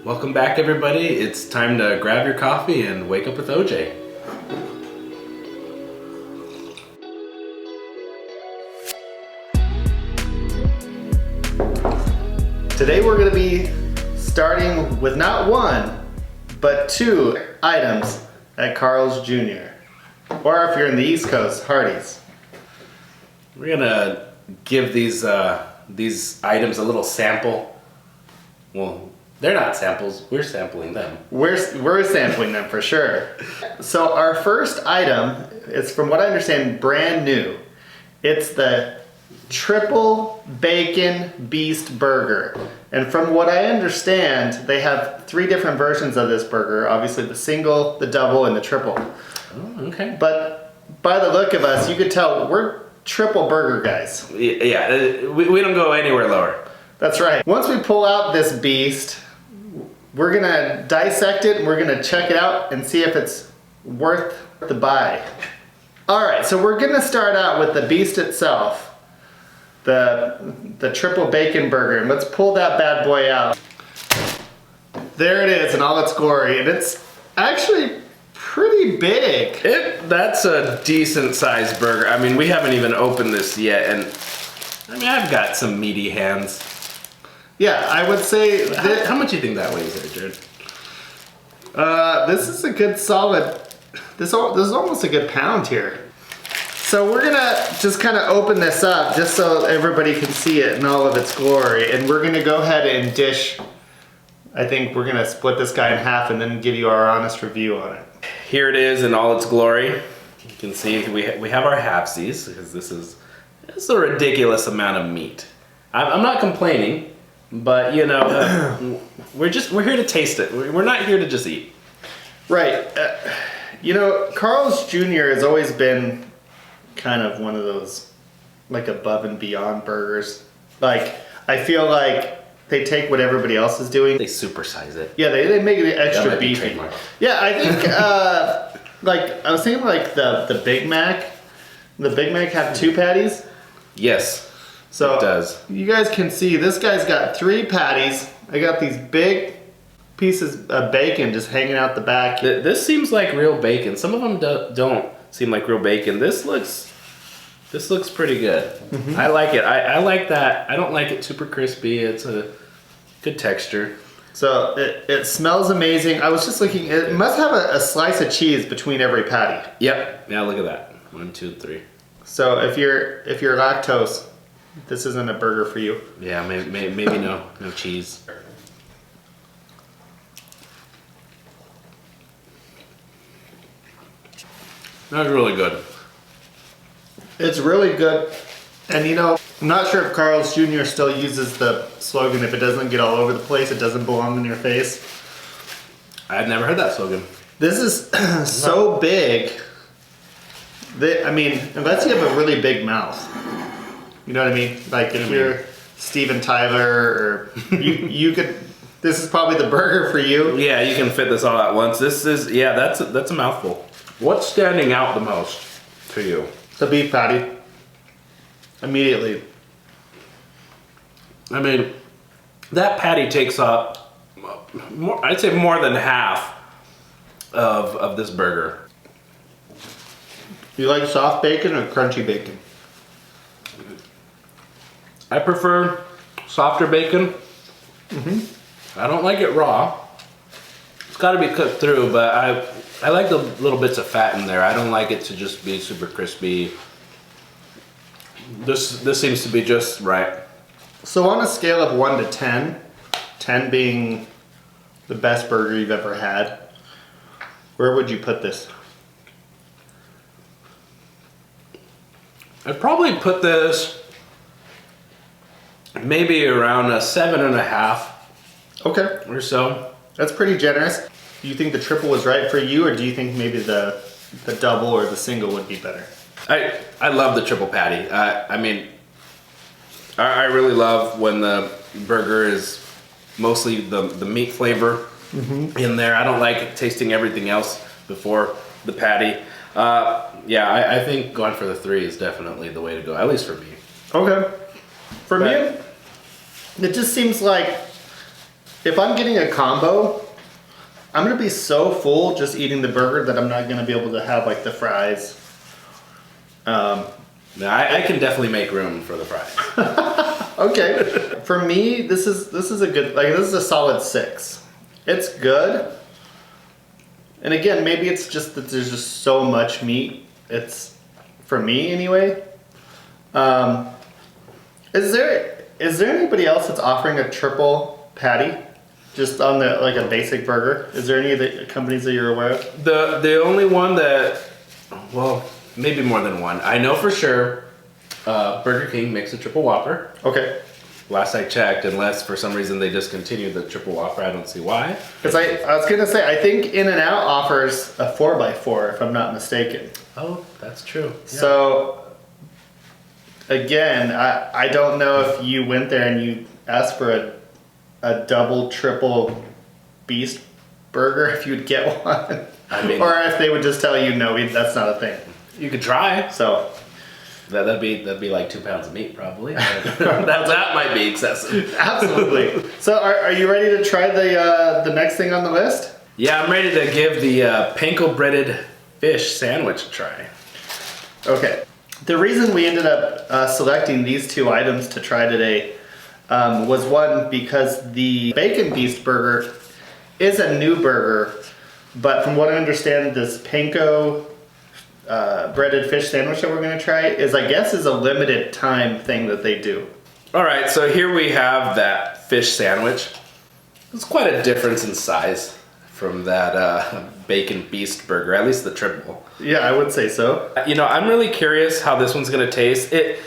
Welcome back, everybody. It's time to grab your coffee and wake up with OJ. Today we're going to be starting with not one, but two items at Carl's Jr. Or if you're in the East Coast, Hardee's. We're gonna give these items a little sample. Well, they're not samples. We're sampling them. We're sampling them for sure. So our first item is, from what I understand, brand new. It's the Triple Bacon Beast Burger. And from what I understand, they have 3 different versions of this burger. Obviously the single, the double, and the triple. Oh, okay. But by the look of us, you could tell we're triple burger guys. Yeah, we don't go anywhere lower. That's right. Once we pull out this beast, we're gonna dissect it and we're gonna check it out and see if it's worth the buy. All right, so we're gonna start out with the beast itself, the triple bacon burger, and let's pull that bad boy out. There it is in all its glory, and it's actually pretty big. That's a decent sized burger. I mean, we haven't even opened this yet, and I mean, I've got some meaty hands. Yeah, I would say that. How much do you think that weighs there, Jared? This is a good solid, this is almost a good pound here. So we're gonna just kind of open this up just so everybody can see it in all of its glory, and we're gonna go ahead and dish. I think we're gonna split this guy in half and then give you our honest review on it. Here it is in all its glory. You can see we have our halfsies, because this is a ridiculous amount of meat. I'm not complaining, but you know, we're here to taste it. We're not here to just eat. Right. You know, Carl's Jr. has always been kind of one of those like above and beyond burgers. Like, I feel like they take what everybody else is doing. They supersize it. Yeah, they make it extra That might be beefy. trademark. Yeah, I think like I was thinking like the Big Mac. The Big Mac have 2 patties. Yes, So it does. You guys can see this guy's got 3 patties. I got these big pieces of bacon just hanging out the back. This seems like real bacon. Some of them don't seem like real bacon. This looks pretty good. Mm-hmm. I like it. I like that. I don't like it super crispy. It's a good texture. So it smells amazing. I was just looking. It must have a slice of cheese between every patty. Yep. Yeah. Look at that. 1, 2, 3. So if you're lactose, this isn't a burger for you. Yeah. Maybe no cheese. That's really good. It's really good. And you know, I'm not sure if Carl's Jr. still uses the slogan, if it doesn't get all over the place, it doesn't belong in your face. I've never heard that slogan. This is so big. I mean, unless you have a really big mouth. You know what I mean? Like if you're Steven Tyler, or you could, this is probably the burger for you. Yeah, you can fit this all at once. This is, yeah, that's a mouthful. What's standing out the most to you? The beef patty. Immediately. I mean, that patty takes up, I'd say more than half of this burger. You like soft bacon or crunchy bacon? I prefer softer bacon. Mm-hmm. I don't like it raw. It's got to be cooked through, but I like the little bits of fat in there. I don't like it to just be super crispy. This seems to be just right. So on a scale of 1 to 10, 10 being the best burger you've ever had, where would you put this? I'd probably put this maybe around a 7.5. Okay. Or so. That's pretty generous. Do you think the triple was right for you, or do you think maybe the double or the single would be better? I love the triple patty. I mean, I really love when the burger is mostly the meat flavor in there. I don't like tasting everything else before the patty. Yeah, I think going for the 3 is definitely the way to go, at least for me. Okay. For me, it just seems like if I'm getting a combo, I'm gonna be so full just eating the burger that I'm not gonna be able to have like the fries. No, I can definitely make room for the fries. Okay. For me, this is a good, like, this is a solid 6. It's good. And again, maybe it's just that there's just so much meat. It's, for me anyway. Is there anybody else that's offering a triple patty? Just on the, like a basic burger? Is there any of the companies that you're aware of? The only one that, well, maybe more than one. I know for sure Burger King makes a triple Whopper. Okay. Last I checked, unless for some reason they discontinued the triple Whopper, I don't see why. Because I was gonna say, I think In-N-Out offers a 4x4, if I'm not mistaken. Oh, that's true. Yeah. So, again, I don't know if you went there and you asked for a double, triple beast burger, if you'd get one. I mean, or if they would just tell you, no, that's not a thing. you could try. So, that'd be like 2 pounds of meat, probably. that might be excessive. absolutely. So, are you ready to try the next thing on the list? Yeah, I'm ready to give the Panko-Breaded fish sandwich a try. Okay. The reason we ended up selecting these 2 items to try today was one, because the Bacon Beast burger is a new burger, but from what I understand, this Panko breaded fish sandwich that we're going to try is a limited time thing that they do. All right, so here we have that fish sandwich. It's quite a difference in size from that Bacon Beast burger, at least the triple. Yeah, I would say so. You know, I'm really curious how this one's going to taste. It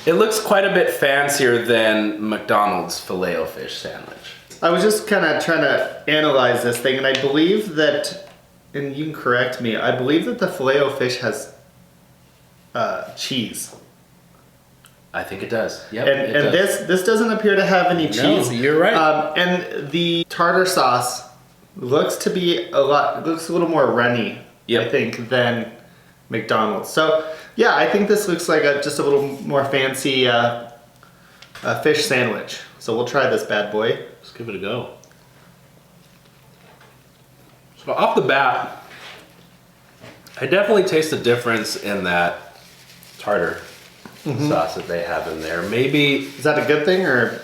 looks quite a bit fancier than McDonald's Filet-O-Fish sandwich. I was just kind of trying to analyze this thing, and I believe that, and you can correct me, I believe that the Filet-O-Fish has cheese. I think it does. Yep. And this doesn't appear to have any cheese. No, you're right. And the tartar sauce looks a little more runny, yep, I think, than McDonald's. So yeah, I think this looks like just a little more fancy fish sandwich. So we'll try this bad boy. Let's give it a go. So off the bat, I definitely taste the difference in that tartar sauce that they have in there. Maybe, is that a good thing, or?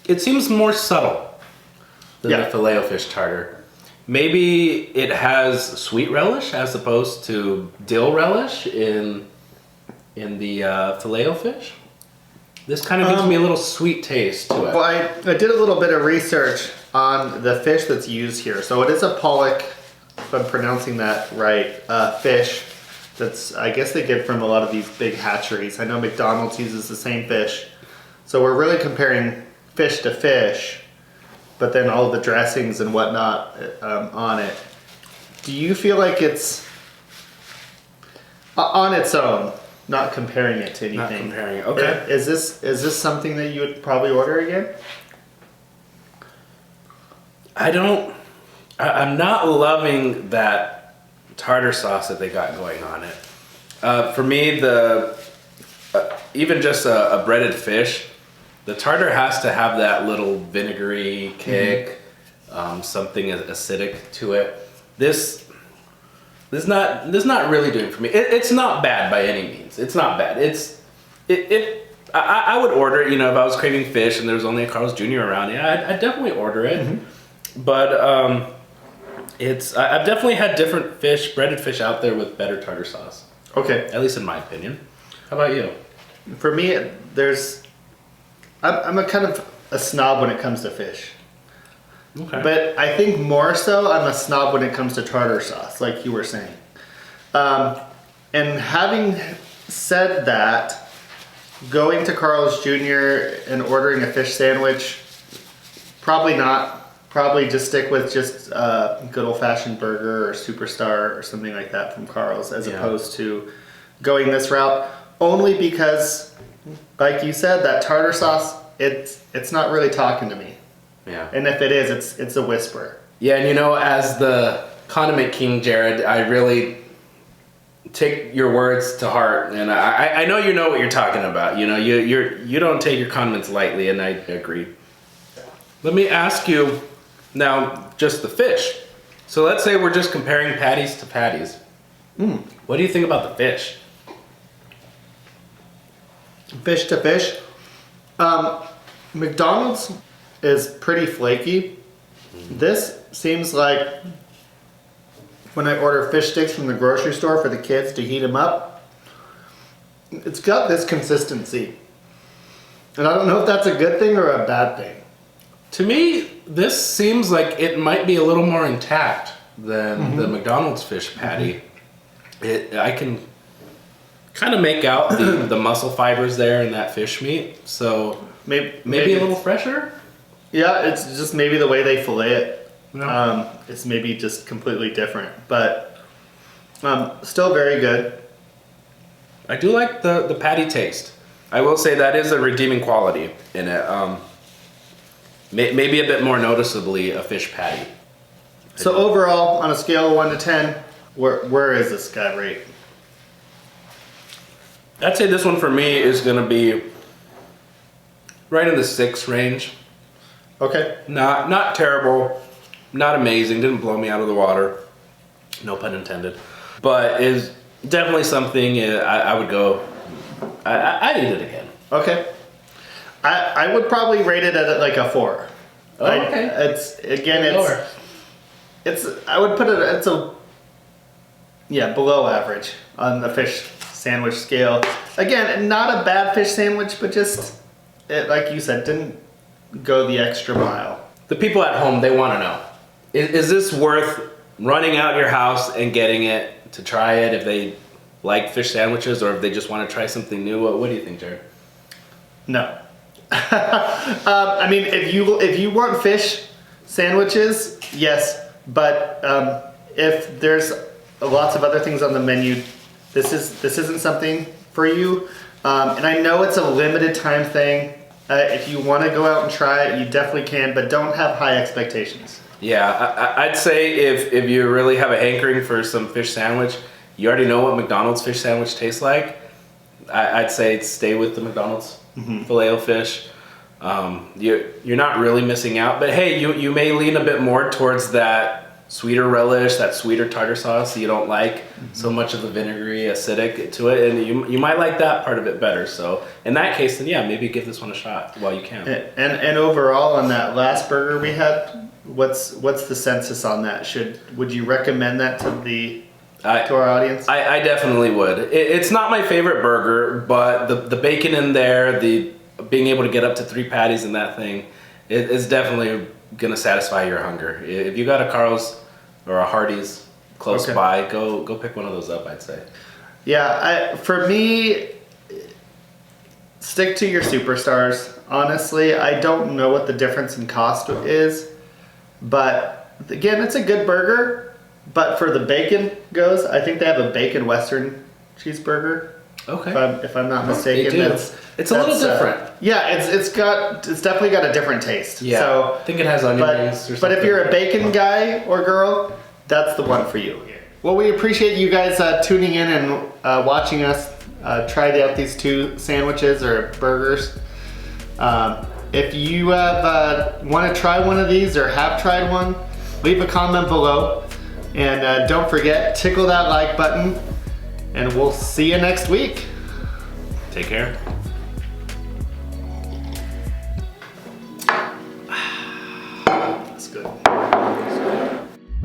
It seems more subtle than the Filet-O-Fish tartar. Maybe it has sweet relish as opposed to dill relish in the Filet-O-Fish. This kind of gives me a little sweet taste to it. Well, I did a little bit of research on the fish that's used here. So it is a pollock, if I'm pronouncing that right, fish that's, I guess they get from a lot of these big hatcheries. I know McDonald's uses the same fish. So we're really comparing fish to fish, but then all the dressings and whatnot on it. Do you feel like it's on its own, not comparing it to anything? Not comparing, okay. Is this something that you would probably order again? I'm not loving that tartar sauce that they got going on it. For me, even just a breaded fish, the tartar has to have that little vinegary kick, something acidic to it. This not really doing it for me. It's not bad by any means. It's not bad. I would order it, you know, if I was craving fish and there was only a Carl's Jr. around. Yeah, I'd definitely order it. But I've definitely had different breaded fish out there with better tartar sauce. Okay. At least in my opinion. How about you? For me, I'm a kind of a snob when it comes to fish. Okay. But I think more so I'm a snob when it comes to tartar sauce, like you were saying. And having said that, going to Carl's Jr. and ordering a fish sandwich, probably not. Probably just stick with just a good old-fashioned burger or Superstar or something like that from Carl's, as opposed to going this route. Only because, like you said, that tartar sauce, it's not really talking to me. Yeah. And if it is, it's a whisper. Yeah, and you know, as the condiment king, Jared, I really take your words to heart, and I know you know what you're talking about. You know, you don't take your comments lightly, and I agree. Let me ask you now, just the fish. So let's say we're just comparing patties to patties. What do you think about the fish? Fish to fish. McDonald's is pretty flaky. This seems like when I order fish sticks from the grocery store for the kids to heat them up, it's got this consistency. And I don't know if that's a good thing or a bad thing. To me, this seems like it might be a little more intact than the McDonald's fish patty. I can kind of make out the muscle fibers there in that fish meat. So maybe a little fresher? Yeah, it's just maybe the way they fillet it. Yeah. It's maybe just completely different, but still very good. I do like the patty taste. I will say that is a redeeming quality in it. Maybe a bit more noticeably a fish patty. So overall, on a scale of 1 to 10, where is this guy rate? I'd say this one for me is going to be right in the 6 range. Okay. Not terrible, not amazing, didn't blow me out of the water, no pun intended, but is definitely something I would go, I'd eat it again. Okay. I would probably rate it at like a 4. Oh, okay. Lower. I would put it, below average on the fish sandwich scale. Again, not a bad fish sandwich, but just, like you said, didn't go the extra mile. The people at home, they want to know, is this worth running out your house and getting it to try it if they like fish sandwiches, or if they just want to try something new? What do you think, Jared? No. I mean, if you want fish sandwiches, yes, but if there's lots of other things on the menu, this isn't something for you. And I know it's a limited time thing. If you want to go out and try it, you definitely can, but don't have high expectations. Yeah, I'd say if you really have a hankering for some fish sandwich, you already know what McDonald's fish sandwich tastes like. I'd say stay with the McDonald's Filet-O-Fish. You're not really missing out, but hey, you may lean a bit more towards that sweeter relish, that sweeter tartar sauce. You don't like so much of the vinegary acidic to it, and you might like that part of it better. So in that case, then yeah, maybe give this one a shot while you can. And overall on that last burger we had, what's the census on that? Would you recommend that to our audience? I definitely would. It's not my favorite burger, but the bacon in there, the being able to get up to 3 patties in that thing, is definitely gonna satisfy your hunger. If you got a Carl's or a Hardee's close by, go pick one of those up, I'd say. Yeah, for me, stick to your superstars. Honestly, I don't know what the difference in cost is, but again, it's a good burger. But for the bacon goes, I think they have a bacon Western cheeseburger. Okay. If I'm not mistaken, it's a little different. Yeah, it's definitely got a different taste. Yeah. So I think it has onion rings or something. But if you're a bacon guy or girl, that's the one for you. Well, we appreciate you guys tuning in and watching us try out these 2 sandwiches or burgers. If you want to try one of these or have tried one, leave a comment below. And don't forget, tickle that like button, and we'll see you next week. Take care. That's good.